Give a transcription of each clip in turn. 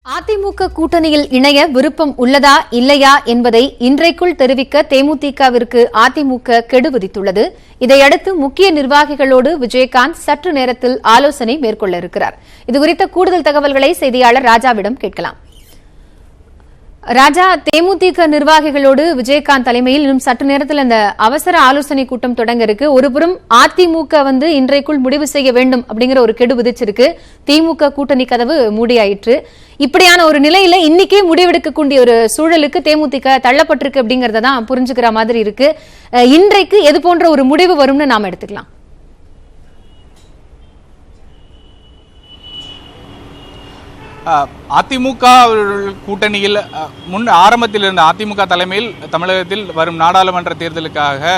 அதிமுக கூட்டணியில் இணைய விருப்பம் உள்ளதா இல்லையா என்பதை இன்றைக்குள் தெரிவிக்க தேமுதிகவிற்கு அதிமுக கெடு விதித்துள்ளது. இதையடுத்து முக்கிய நிர்வாகிகளோடு விஜயகாந்த் சற்று நேரத்தில் ஆலோசனை மேற்கொள்ள இருக்கிறார். இதுகுறித்த கூடுதல் தகவல்களை செய்தியாளர் ராஜாவிடம் கேட்கலாம். ராஜா, தேமுதிக நிர்வாகிகளோடு விஜயகாந்த் தலைமையில் இன்னும் சற்று நேரத்தில் அந்த அவசர ஆலோசனை கூட்டம் தொடங்க இருக்கு. ஒருபுறம் அதிமுக இன்றைக்குள் முடிவு செய்ய வேண்டும் அப்படிங்கிற ஒரு கெடு விதிச்சிருக்கு. திமுக கூட்டணி கதவு மூடியாயிற்று. இப்படியான ஒரு நிலையில இன்னைக்கே முடிவெடுக்கக்கூடிய ஒரு சூழலுக்கு தேமுதிக தள்ளப்பட்டிருக்கு அப்படிங்கறத தான் புரிஞ்சுக்கிற மாதிரி இருக்கு. இன்றைக்கு எது போன்ற ஒரு முடிவு வரும்னு நாம எடுத்துக்கலாம்? அதிமுக கூட்டணியில் ஆரம்பத்தில் இருந்த அதிமுக தலைமையில் தமிழகத்தில் வரும் நாடாளுமன்ற தேர்தலுக்காக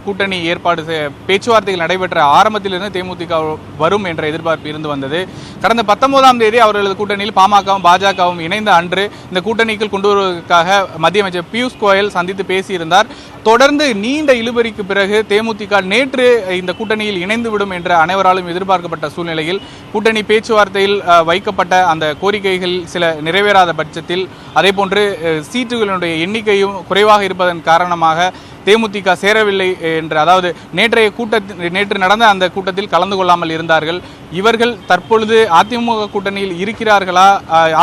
கூட்டணி ஏற்பாடு பேச்சுவார்த்தைகள் நடைபெற்ற ஆரம்பத்திலிருந்து தேமுதிக வரும் என்ற எதிர்பார்ப்பு இருந்து வந்தது. கடந்த 19ஆம் தேதி அவர்களது கூட்டணியில் பாமகவும் பாஜகவும் இணைந்த அன்று இந்த கூட்டணிக்குள் கொண்டு வருவதற்காக மத்திய அமைச்சர் பியூஷ் கோயல் சந்தித்து பேசியிருந்தார். தொடர்ந்து நீண்ட இழுபறிக்கு பிறகு தேமுதிக நேற்று இந்த கூட்டணியில் இணைந்துவிடும் என்ற அனைவராலும் எதிர்பார்க்கப்பட்ட சூழ்நிலையில் கூட்டணி பேச்சுவார்த்தையில் வைக்கப்பட்ட அந்த கோரிக்கைகள் சில நிறைவேறாத பட்சத்தில் அதேபோன்று சீட்டுகளுடைய எண்ணிக்கையும் குறைவாக இருப்பதன் காரணமாக தேமுதிக சேரவில்லை என்று, அதாவது நேற்று நடந்த அந்த கூட்டத்தில் கலந்து கொள்ளாமல் இருந்தார்கள். இவர்கள் தற்பொழுது அதிமுக கூட்டணியில் இருக்கிறார்களா,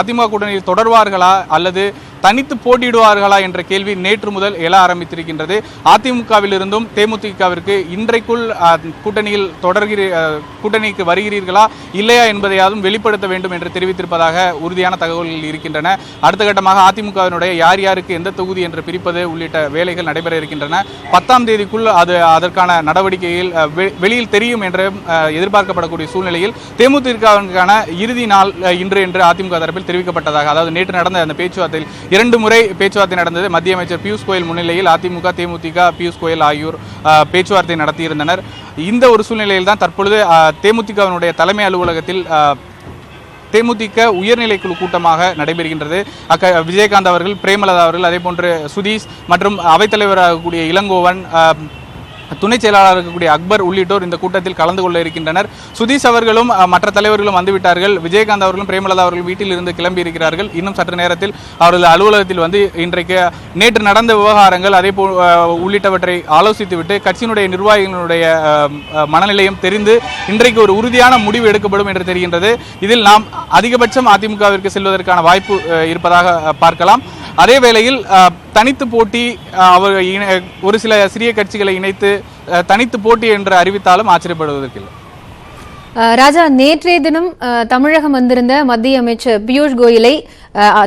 அதிமுக கூட்டணியில் தொடர்வார்களா அல்லது தனித்து போட்டியிடுவார்களா என்ற கேள்வி நேற்று முதல் எழ ஆரம்பித்திருக்கின்றது. அதிமுகவில் இருந்தும் தேமுதிகவிற்கு இன்றைக்குள் கூட்டணிக்கு வருகிறீர்களா இல்லையா என்பதையாவது வெளிப்படுத்த வேண்டும் என்று தெரிவித்திருப்பதாக உறுதியான தகவல்கள் இருக்கின்றன. அடுத்த கட்டமாக அதிமுகவினுடைய யார் யாருக்கு எந்த தொகுதி என்று பிரிப்பது உள்ளிட்ட வேலைகள் நடைபெற இருக்கின்றன. 10ஆம் தேதிக்குள் அதற்கான நடவடிக்கையில் வெளியில் தெரியும் என்று எதிர்பார்க்கப்படக்கூடிய சூழ்நிலையில் தேமுதிகவிற்கான இறுதி நாள் இன்று என்று அதிமுக தரப்பில் தெரிவிக்கப்பட்டதாக, அதாவது நேற்று நடந்த அந்த பேச்சுவார்த்தையில் 2 முறை பேச்சுவார்த்தை நடந்தது. மத்திய அமைச்சர் பியூஷ் கோயல் முன்னிலையில் அதிமுக, தேமுதிக, பியூஷ் கோயல் ஆகியோர் பேச்சுவார்த்தை நடத்தியிருந்தனர். இந்த ஒரு சூழ்நிலையில் தான் தற்பொழுது தேமுதிகவினுடைய தலைமை அலுவலகத்தில் தேமுதிக உயர்நிலைக்குழு கூட்டமாக நடைபெறுகின்றது. விஜயகாந்த் அவர்கள், பிரேமலதா அவர்கள், அதே போன்று சுதீஷ் மற்றும் அவைத்தலைவராக கூடிய இளங்கோவன், துணை செயலாளர் இருக்கக்கூடிய அக்பர் உள்ளிட்டோர் இந்த கூட்டத்தில் கலந்து கொள்ள இருக்கின்றனர். சுதீஷ் அவர்களும் மற்ற தலைவர்களும் வந்துவிட்டார்கள். விஜயகாந்த் அவர்களும் பிரேமலதா அவர்களும் வீட்டில் இருந்து கிளம்பி இருக்கிறார்கள். இன்னும் சற்று நேரத்தில் அவர்கள் அலுவலகத்தில் இன்றைக்கு நேற்று நடந்த விவகாரங்கள் அதே போல் உள்ளிட்டவற்றை ஆலோசித்துவிட்டு கட்சியினுடைய நிர்வாகிகளுடைய மனநிலையும் தெரிந்து இன்றைக்கு ஒரு உறுதியான முடிவு எடுக்கப்படும் என்று தெரிகின்றது. இதில் நாம் அதிகபட்சம் அதிமுகவிற்கு செல்வதற்கான வாய்ப்பு இருப்பதாக பார்க்கலாம். அதே வேளையில் தனித்து போட்டி ஒரு சில சிறிய கட்சிகளை இணைத்து தனித்து போட்டி என்று அறிவித்தாலும் ஆச்சரியப்படுவதற்கில்லை. ராஜா, நேற்றைய தினம் தமிழகம் வந்திருந்த மத்திய அமைச்சர் பியூஷ் கோயலை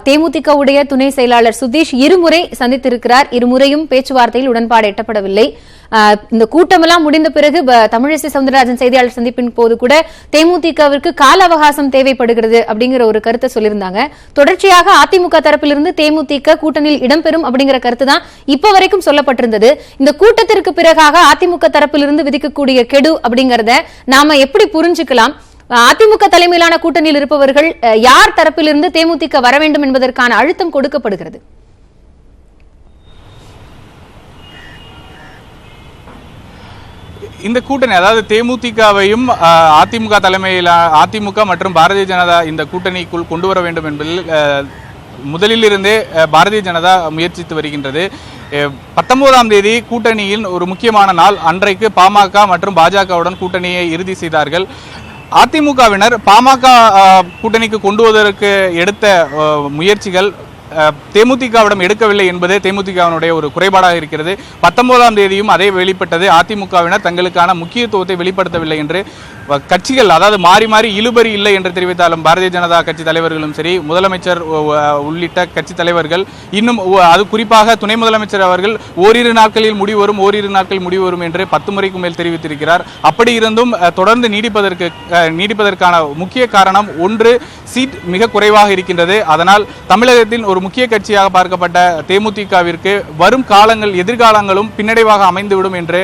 தேமுதிகவுடைய துணை செயலாளர் சுதீஷ் இருமுறை சந்தித்திருக்கிறார். இருமுறையும் பேச்சுவார்த்தையில் உடன்பாடு எட்டப்படவில்லை. இந்த கூட்டமெல்லாம் முடிந்த பிறகு தமிழிசை சவுந்தரராஜன் செய்தியாளர் சந்திப்பின் போது கூட தேமுதிகவிற்கு கால அவகாசம் தேவைப்படுகிறது அப்படிங்கிற ஒரு கருத்தை சொல்லியிருந்தாங்க. தொடர்ச்சியாக அதிமுக தரப்பிலிருந்து தேமுதிக கூட்டணியில் இடம்பெறும் அப்படிங்கிற கருத்து தான் இப்ப வரைக்கும் சொல்லப்பட்டிருந்தது. இந்த கூட்டத்திற்கு பிறகாக அதிமுக தரப்பிலிருந்து விதிக்கக்கூடிய கெடு அப்படிங்கறத நாம எப்படி புரிஞ்சுக்கலாம்? அதிமுக தலைமையிலான கூட்டணியில் இருப்பவர்கள் யார் தரப்பிலிருந்து தேமுதிக வர வேண்டும் என்பதற்கான அழுத்தம் கொடுக்கப்படுகிறது? இந்த கூட்டணி, அதாவது தேமுதிகவையும் அதிமுக மற்றும் பாரதிய ஜனதா இந்த கூட்டணிக்குள் கொண்டு வர வேண்டும் என்பதில் முதலில் இருந்தே பாரதிய ஜனதா முயற்சித்து வருகின்றது. 19ஆம் தேதி கூட்டணியின் ஒரு முக்கியமான நாள் அன்றைக்கு பாமக மற்றும் பாஜகவுடன் கூட்டணியை இறுதி செய்தார்கள். அதிமுகவினர் பாமக கூட்டணிக்கு கொண்டு வருவதற்கு எடுத்த முயற்சிகள் தேமுதிகவிடம் எடுக்கவில்லை என்பது தேமுதிகவினுடைய ஒரு குறைபாடாக இருக்கிறது. 19ஆம் தேதியும் அதே வெளிப்பட்டது. அதிமுகவினர் தங்களுக்கான முக்கியத்துவத்தை வெளிப்படுத்தவில்லை என்று கட்சிகள், அதாவது மாறி மாறி இழுபறி இல்லை என்று தெரிவித்தாலும் பாரதிய ஜனதா கட்சி தலைவர்களும் சரி, முதலமைச்சர் உள்ளிட்ட கட்சி தலைவர்கள், இன்னும் அது குறிப்பாக துணை முதலமைச்சர் அவர்கள் ஓரிரு நாட்களில் முடிவு வரும் என்று 10 முறைக்கு மேல் தெரிவித்திருக்கிறார். அப்படி இருந்தும் தொடர்ந்து நீடிப்பதற்கான முக்கிய காரணம் ஒன்று, சீட் மிக குறைவாக இருக்கின்றது. அதனால் தமிழகத்தின் ஒரு முக்கிய கட்சியாக பார்க்கப்பட்ட தேமுதிகவிற்கு வரும் எதிர்காலங்களும் பின்னடைவாக அமைந்துவிடும் என்று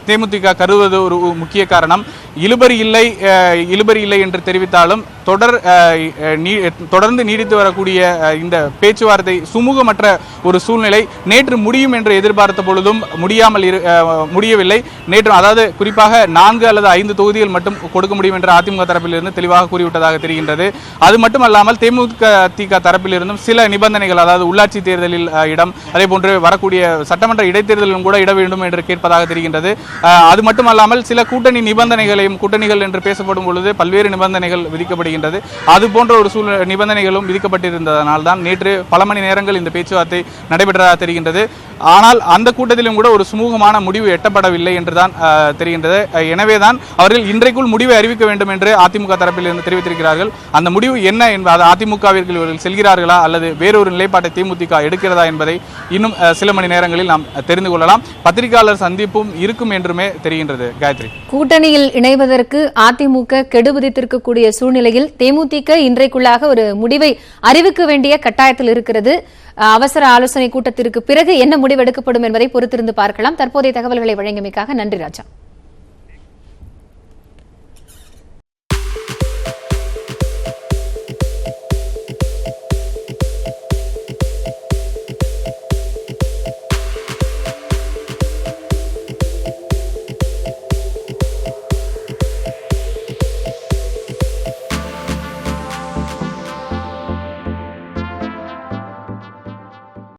தேமுதிக கருதுவது ஒரு முக்கிய காரணம். இழுபறி இல்லை என்று தெரிவித்தாலும் தொடர்ந்து நீடித்து வரக்கூடிய இந்த பேச்சுவார்த்தை சுமூகமற்ற ஒரு சூழ்நிலை நேற்று முடியும் என்று எதிர்பார்த்த பொழுதும் முடியவில்லை. நேற்று அதாவது குறிப்பாக 4 அல்லது 5 தொகுதிகள் மட்டும் கொடுக்க முடியும் என்று அதிமுக தரப்பிலிருந்து தெளிவாக கூறிவிட்டதாக தெரிகின்றது. அது மட்டுமல்லாமல் தேமுதிக தரப்பிலிருந்தும் சில நிபந்தனைகள், அதாவது உள்ளாட்சி தேர்தலில் இடம், அதே போன்று வரக்கூடிய சட்டமன்ற இடைத்தேர்தலிலும் கூட இட வேண்டும் என்று கேட்பதாக தெரிகின்றது. அது மட்டுமல்லாமல் சில கூட்டணி நிபந்தனைகளையும், கூட்டணிகள் என்று பேசப்படும் பொழுது பல்வேறு நிபந்தனைகள் விதிக்கப்படுகின்றது. அது போன்ற ஒரு நிபந்தனைகளும் விதிக்கப்பட்டிருந்ததனால் தான் நேற்று பல மணி நேரங்கள் இந்த பேச்சுவார்த்தை நடைபெற்றதாக தெரிகின்றது. ஆனால் அந்த கூட்டத்திலும் கூட ஒரு சுமூகமான முடிவு எட்டப்படவில்லை என்றுதான் தெரிகின்றது. எனவேதான் அவர்கள் இன்றைக்குள் முடிவை அறிவிக்க வேண்டும் என்று அதிமுக தரப்பில் இருந்து தெரிவித்திருக்கிறார்கள். அந்த முடிவு என்ன என்பது அதிமுகவிற்கு இவர்கள் செல்கிறார்களா அல்லது வேறொரு நிலைப்பாட்டை தேமுதிக எடுக்கிறதா என்பதை இன்னும் சில மணி நேரங்களில் நாம் தெரிந்து கொள்ளலாம். பத்திரிகையாளர் சந்திப்பும் இருக்கும் என்றுமே தெரிகின்றது. காயத்ரி, கூட்டணியில் இணைவதற்கு அதிமுக கெடு விதித்திருக்கக்கூடிய சூழ்நிலையில் தேமுதிக இன்றைக்குள்ளாக ஒரு முடிவை அறிவிக்க வேண்டிய கட்டாயத்தில் இருக்கிறது. அவசர ஆலோசனை கூட்டத்திற்கு பிறகு என்ன முடிவு எடுக்கப்படும் என்பதை பொறுத்திருந்து பார்க்கலாம். தற்போதைய தகவல்களை வழங்கியமைக்காக நன்றி ராஜா.